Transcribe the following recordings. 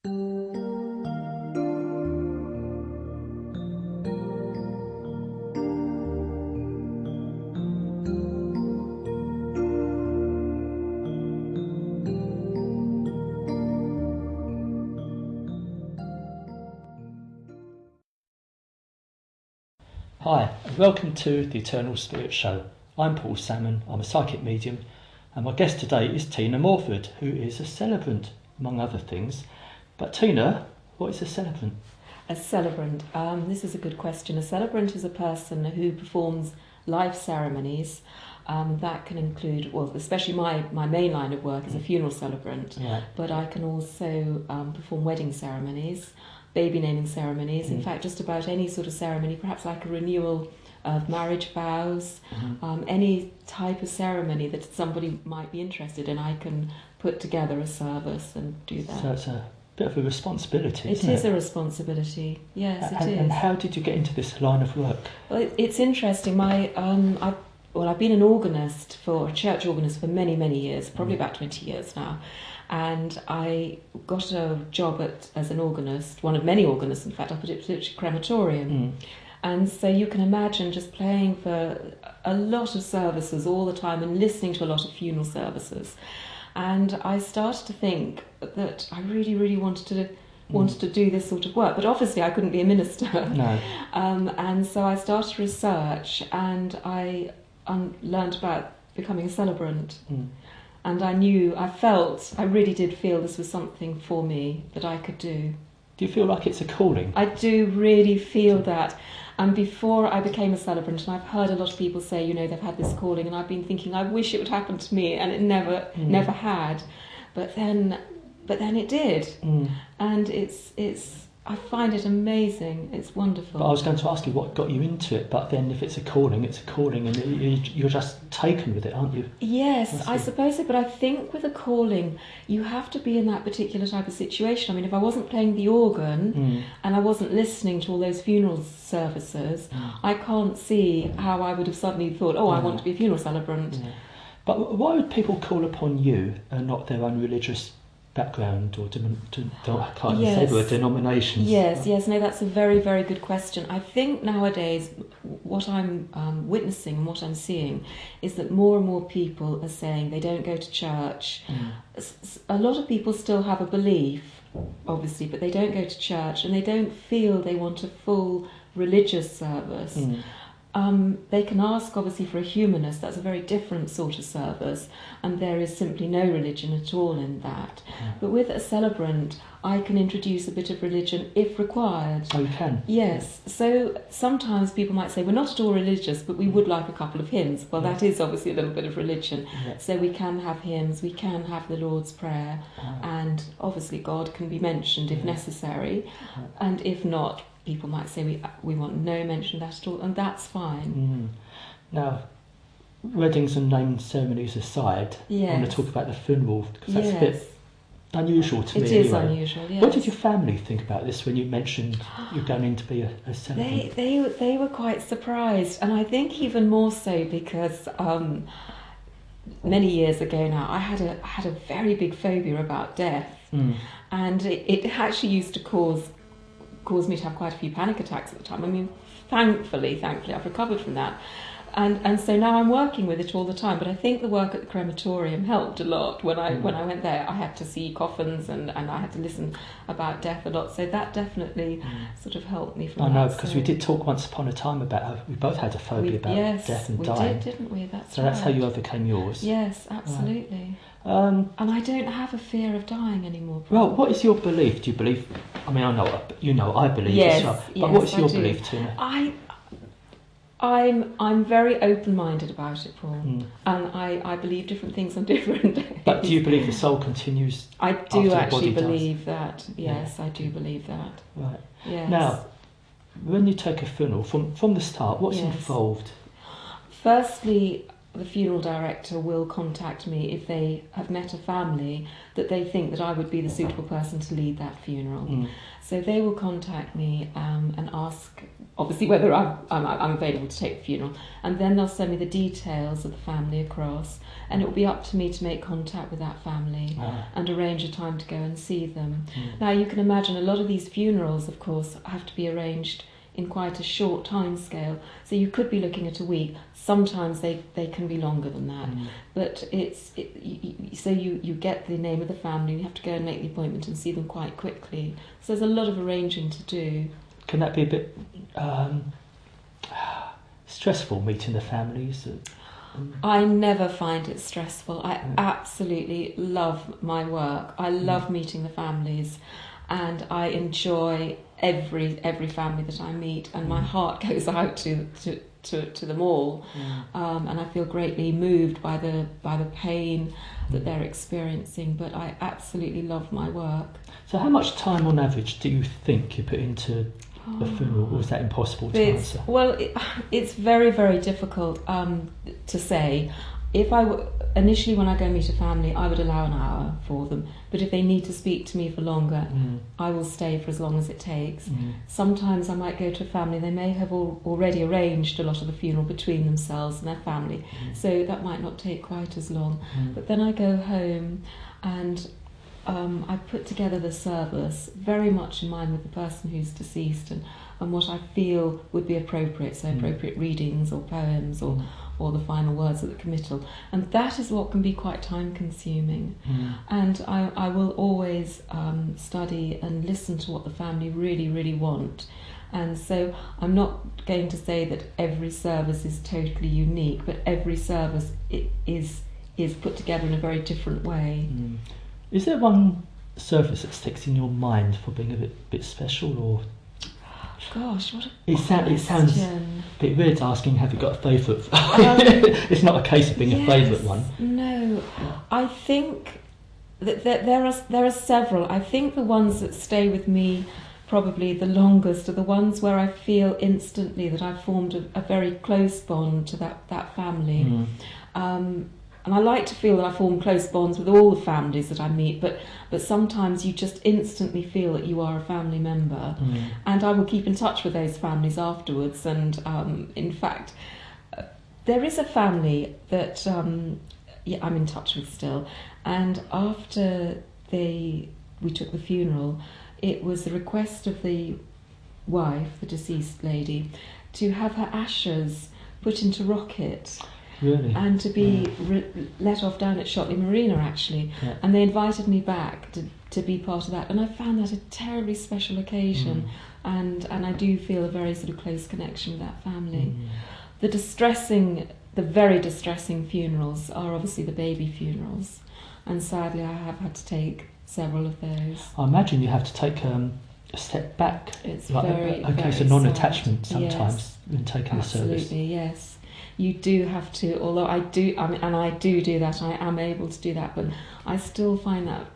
Hi, and welcome to the Eternal Spirit Show. I'm Paul Salmon, I'm a psychic medium, and my guest today is Tina Morford, who is a celebrant, among other things. But Tina, what is a celebrant? A celebrant, this is a good question. A celebrant is a person who performs life ceremonies. That can include, well, especially my main line of work is a funeral celebrant, but I can also perform wedding ceremonies, baby naming ceremonies, in fact just about any sort of ceremony, perhaps like a renewal of marriage vows, any type of ceremony that somebody might be interested in, I can put together a service and do that. So it's a bit of a responsibility, isn't it? It is a responsibility, yes, it is. And how did you get into this line of work? Well, it's interesting. I've been an organist, a church organist for many, many years, probably about 20 years now. And I got a job as an organist, one of many organists, in fact, up at Ipswich Crematorium. And so you can imagine just playing for a lot of services all the time and listening to a lot of funeral services. And I started to think that I really, really wanted to do this sort of work, but obviously I couldn't be a minister. No. And so I started research, and I learned about becoming a celebrant. And I really did feel this was something for me that I could do. Do you feel like it's a calling? I do really feel that. And before I became a celebrant, and I've heard a lot of people say, they've had this calling, and I've been thinking, I wish it would happen to me, and it never had. But then it did. And I find it amazing. It's wonderful. But I was going to ask you what got you into it, but then if it's a calling, and you're just taken with it, aren't you? Yes, I suppose so, but I think with a calling, you have to be in that particular type of situation. I mean, if I wasn't playing the organ and I wasn't listening to all those funeral services, I can't see how I would have suddenly thought, I want to be a funeral celebrant. But why would people call upon you and not their own religious background or denominations? Yes, no, that's a very, very good question. I think nowadays what I'm witnessing and what I'm seeing is that more and more people are saying they don't go to church. A lot of people still have a belief, obviously, but they don't go to church, and they don't feel they want a full religious service. They can ask, obviously, for a humanist. That's a very different sort of service, and there is simply no religion at all in that. But with a celebrant, I can introduce a bit of religion if required. Oh, you can? Yes. So sometimes people might say, we're not at all religious, but we would like a couple of hymns. Well, that is obviously a little bit of religion. So we can have hymns, we can have the Lord's Prayer, and obviously God can be mentioned if necessary, and if not, people might say we want no mention of that at all, and that's fine. Now, weddings and naming ceremonies aside, I want to talk about the funeral, because that's a bit unusual to me. It is unusual, yes. What did your family think about this when you mentioned you're going in to be a celebrant? They were quite surprised, and I think even more so because many years ago now, I had a very big phobia about death, and it actually used to cause me to have quite a few panic attacks at the time. I mean, thankfully, I've recovered from that. And so now I'm working with it all the time. But I think the work at the crematorium helped a lot. When I went there, I had to see coffins and I had to listen about death a lot. So that definitely sort of helped me from that. I know, because we did talk once upon a time about how we both had a phobia about death and dying. We did, didn't we? So that's how you overcame yours. Yes, absolutely. And I don't have a fear of dying anymore. Well, what is your belief? Do you believe? I mean, I know, I believe as well. But what's your belief, Tina? I'm very open-minded about it, Paul, and I believe different things on different days. But do you believe the soul continues? I do actually believe that. Yes, I do believe that. Right. Yes. Now, when you take a funeral from the start, what's involved? Firstly, the funeral director will contact me if they have met a family that they think that I would be the suitable person to lead that funeral. So they will contact me and ask obviously whether I'm available to take the funeral, and then they'll send me the details of the family across, and it will be up to me to make contact with that family and arrange a time to go and see them. Now you can imagine a lot of these funerals, of course, have to be arranged in quite a short time scale, so you could be looking at a week. Sometimes they can be longer than that, but so you get the name of the family, you have to go and make the appointment and see them quite quickly, so there's a lot of arranging to do. Can that be a bit stressful, meeting the families? I never find it stressful. I absolutely love my work. I love meeting the families, and I enjoy every family that I meet, and my heart goes out to them all, and I feel greatly moved by the pain that they're experiencing. But I absolutely love my work. So, how much time on average do you think you put into a funeral, or is that impossible to answer? Well, it's very, very difficult to say. If initially when I go meet a family, I would allow an hour for them, but if they need to speak to me for longer, I will stay for as long as it takes. Sometimes I might go to a family, they may have already arranged a lot of the funeral between themselves and their family, so that might not take quite as long. But then I go home and I put together the service very much in mind with the person who's deceased and what I feel would be appropriate, so appropriate readings or poems or the final words of the committal. And that is what can be quite time consuming. And I will always study and listen to what the family really, really want. And so I'm not going to say that every service is totally unique, but every service is put together in a very different way. Is there one service that sticks in your mind for being a bit special, or? Gosh, what a it sounds a bit weird asking, have you got a favourite? It's not a case of being a favourite one. No, I think that there are several. I think the ones that stay with me probably the longest are the ones where I feel instantly that I've formed a very close bond to that family. And I like to feel that I form close bonds with all the families that I meet, but sometimes you just instantly feel that you are a family member. And I will keep in touch with those families afterwards. And in fact, there is a family that I'm in touch with still. And after we took the funeral, it was the request of the wife, the deceased lady, to have her ashes put into rocket. Really? And to be let off down at Shotley Marina, actually. And they invited me back to be part of that. And I found that a terribly special occasion. And I do feel a very sort of close connection with that family. The very distressing funerals are obviously the baby funerals. And sadly, I have had to take several of those. I imagine you have to take a step back. It's like very, a case very of non-attachment sad. sometimes in taking the service. Absolutely, yes. You do have to, although I do that, I am able to do that, but I still find that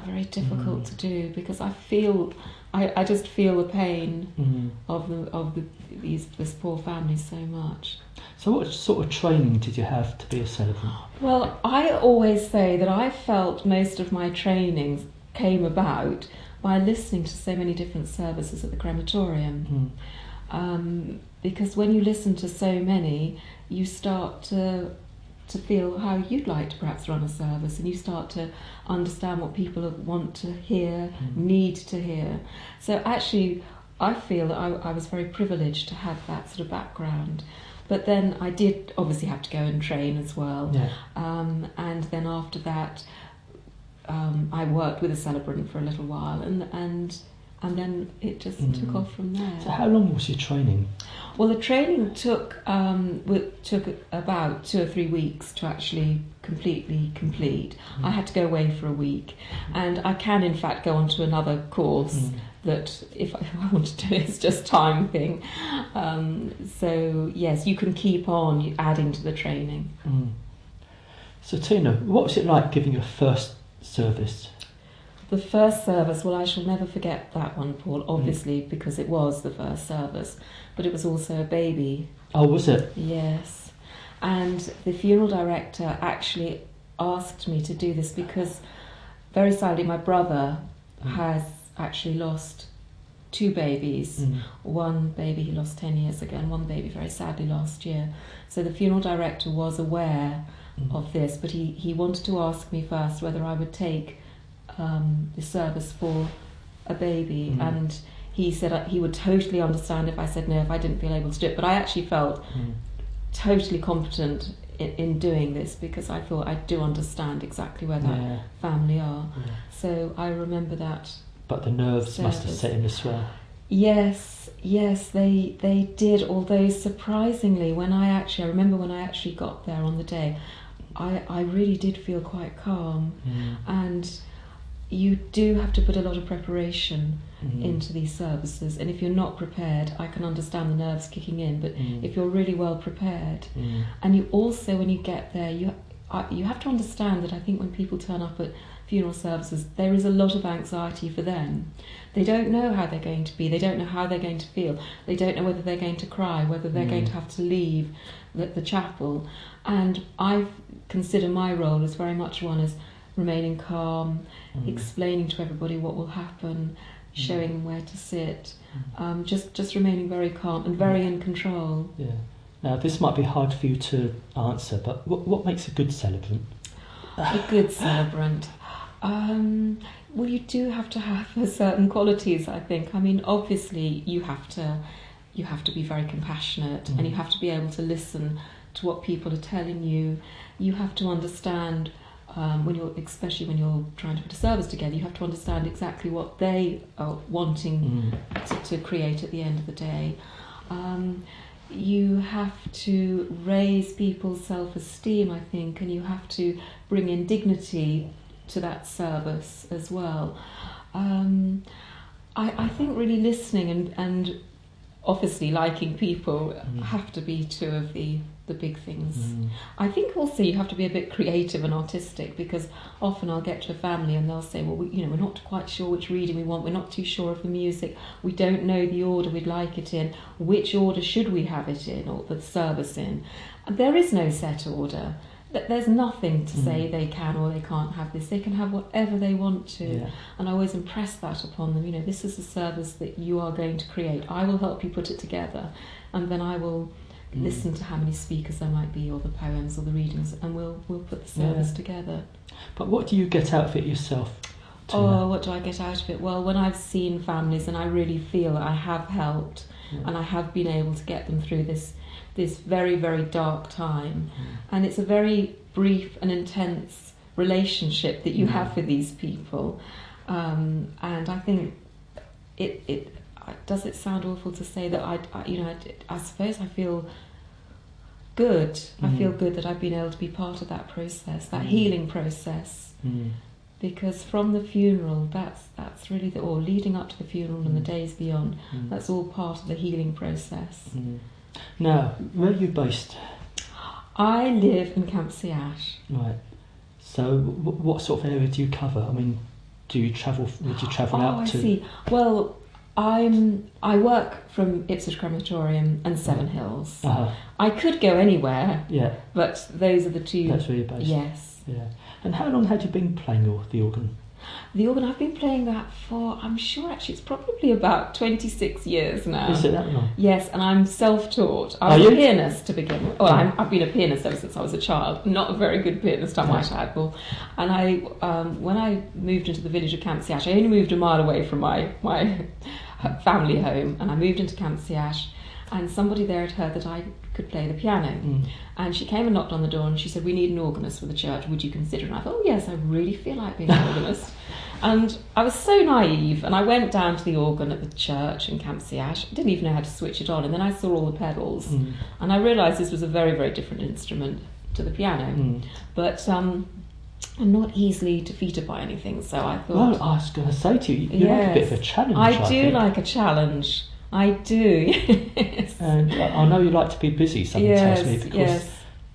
very difficult to do, because I just feel the pain of this poor family so much. So what sort of training did you have to be a celebrant? Well, I always say that I felt most of my trainings came about by listening to so many different services at the crematorium. Because when you listen to so many, you start to feel how you'd like to perhaps run a service, and you start to understand what people want to hear, need to hear. So actually, I feel that I was very privileged to have that sort of background. But then I did obviously have to go and train as well. And then after that, I worked with a celebrant for a little while, and then it just took off from there. So how long was your training? Well, the training took about 2 or 3 weeks to actually completely complete. I had to go away for a week, and I can in fact go on to another course that if I want to do it, it's just time thing. So yes, you can keep on adding to the training. So Tina, what was it like giving your first service? The first service, well, I shall never forget that one, Paul, obviously, because it was the first service, but it was also a baby. Oh, was it? Yes. And the funeral director actually asked me to do this because, very sadly, my brother has actually lost 2 babies. One baby he lost 10 years ago, and one baby very sadly last year. So the funeral director was aware of this, but he wanted to ask me first whether I would take the service for a baby, and he said he would totally understand if I said no, if I didn't feel able to do it. But I actually felt totally competent in doing this, because I thought I do understand exactly where that family are. So I remember that. But the nerves must have set in as well. Yes, they did. Although surprisingly, I remember when I actually got there on the day, I really did feel quite calm. And you do have to put a lot of preparation into these services, and if you're not prepared, I can understand the nerves kicking in, but if you're really well prepared, and you also, when you get there, you have to understand that I think when people turn up at funeral services, there is a lot of anxiety for them. They don't know how they're going to be, they don't know how they're going to feel, they don't know whether they're going to cry, whether they're going to have to leave the chapel, and I consider my role as very much one as remaining calm, explaining to everybody what will happen, showing them where to sit, just remaining very calm and very in control. Yeah. Now, this might be hard for you to answer, but what makes a good celebrant? A good celebrant? Well, you do have to have certain qualities, I think. I mean, obviously, you have to be very compassionate, and you have to be able to listen to what people are telling you. You have to understand. Especially when you're trying to put a service together, you have to understand exactly what they are wanting to create at the end of the day. You have to raise people's self-esteem, I think, and you have to bring in dignity to that service as well. I think really listening and obviously liking people have to be 2 of the big things. I think also you have to be a bit creative and artistic, because often I'll get to a family and they'll say, well, we're not quite sure which reading we want, we're not too sure of the music, we don't know the order we'd like it in, which order should we have it in, or the service in. And there is no set order. There's nothing to say they can or they can't have this. They can have whatever they want to. And I always impress that upon them. This is a service that you are going to create. I will help you put it together, and then I will listen to how many speakers there might be, or the poems or the readings, and we'll put the service together. But what do you get out of it yourself, Tina? Oh, what do I get out of it? Well, when I've seen families and I really feel I have helped, and I have been able to get them through this very, very dark time, and it's a very brief and intense relationship that you have with these people, and I think it does it sound awful to say that I suppose I feel good. I feel good that I've been able to be part of that process, that healing process, because from the funeral, that's really or leading up to the funeral and the days beyond, that's all part of the healing process. Now, where are you based? I live in Campsie Ash. Right. So, what sort of area do you cover? I mean, would you travel out to? I see. Well, I work from Ipswich Crematorium and Seven Hills. I could go anywhere. Yeah. But those are the 2. That's where you're based. Yes. Yeah. And how long had you been playing the organ? The organ, I've been playing that for, I'm sure actually it's probably about 26 years now. Is it that long? Yes, and I'm self-taught. I was a pianist to begin with. Well, I've been a pianist ever since I was a child. Not a very good pianist, I might add. And I, when I moved into the village of Campsie Ash, I only moved a mile away from my family home, and I moved into Campsie Ash, and somebody there had heard that I could play the piano, and she came and knocked on the door and she said, we need an organist for the church, would you consider it? And I thought, oh yes, I really feel like being an organist. And I was so naive, and I went down to the organ at the church in Campsie Ash. I didn't even know how to switch it on, and then I saw all the pedals, and I realised this was a very, very different instrument to the piano, but I'm not easily defeated by anything, so I thought... Well, I was going to say to you, you like a bit of a challenge, I do like a challenge. I do, yes. And I know you like to be busy, someone tells me, because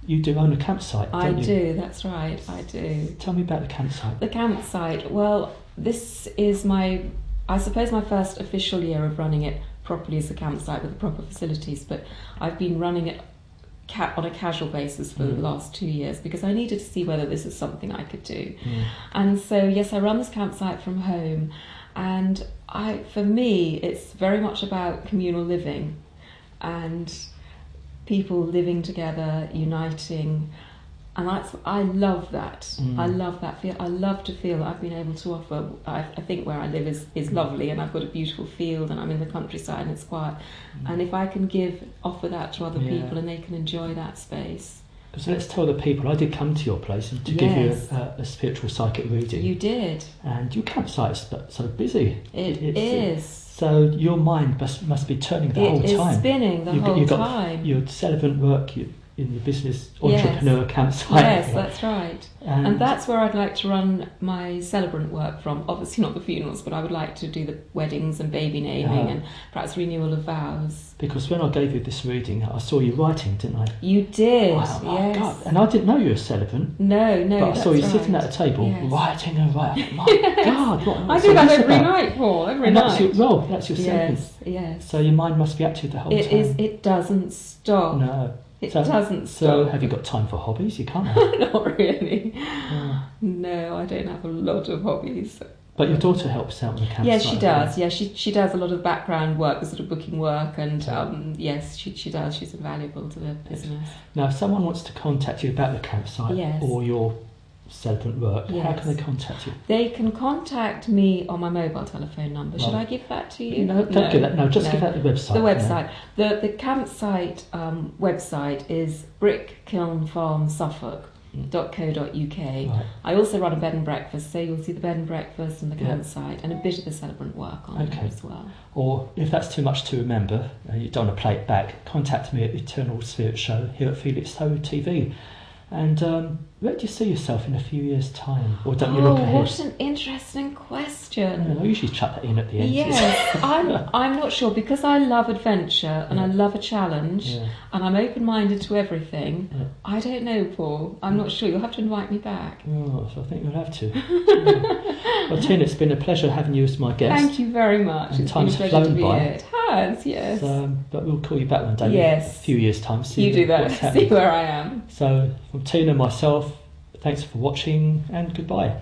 you do own a campsite, don't you? I do, that's right, I do. Tell me about the campsite. The campsite, well, this is I suppose my first official year of running it properly as a campsite with the proper facilities, but I've been running it on a casual basis for the last 2 years, because I needed to see whether this is something I could do. And so, yes, I run this campsite from home, and For me, it's very much about communal living and people living together, uniting, and I love that. I love that feel. I love to feel that I've been able to offer. I think where I live is lovely, and I've got a beautiful field, and I'm in the countryside, and it's quiet. And if I can offer that to other people, and they can enjoy that space. So let's tell the people, I did come to your place to give you a spiritual psychic reading. You did. And your campsite is so busy. It is. So your mind must be turning the whole time. It is spinning the whole time. Your celebrant work, in the business entrepreneur campsite. Yes, that's right. And that's where I'd like to run my celebrant work from. Obviously not the funerals, but I would like to do the weddings and baby naming and perhaps renewal of vows. Because when I gave you this reading, I saw you writing, didn't I? You did, wow, yes. God. And I didn't know you were a celebrant. No, but I saw you sitting at a table, writing and writing. My God, what I do that every night, Paul, every night. That's your role, that's your celebrant. Yes. So your mind must be active the whole time. It doesn't stop. No. It doesn't stop. So have you got time for hobbies? You can't have. Not really. No, I don't have a lot of hobbies. But your daughter helps out on the campsite. Yes, she does. Yeah, she does a lot of background work, the sort of booking work, and yes, she does. She's invaluable to the business. Now, if someone wants to contact you about the campsite or your celebrant work, how can they contact you? They can contact me on my mobile telephone number. Should I give that to you? No, don't give that. No, just give that the website. The website. The campsite website is brickkilnfarmsuffolk.co.uk. Right. I also run a bed and breakfast, so you'll see the bed and breakfast and the campsite and a bit of the celebrant work on there as well. Or if that's too much to remember and you don't want to play it back, contact me at the Eternal Spirit Show here at Felixstowe TV. And where do you see yourself in a few years' time? Or don't you look ahead? What an interesting question. I usually chuck that in at the end. Yes, I'm not sure, because I love adventure and I love a challenge and I'm open-minded to everything. I don't know, Paul. I'm not sure. You'll have to invite me back. Oh, so I think you'll have to. Well, Tina, it's been a pleasure having you as my guest. Thank you very much. And it's time's been a pleasure flown to be by. here. It has, yes. But we'll call you back one day. Yes. A few years' time. You do that. See where I am. So from Tina and myself, thanks for watching and goodbye.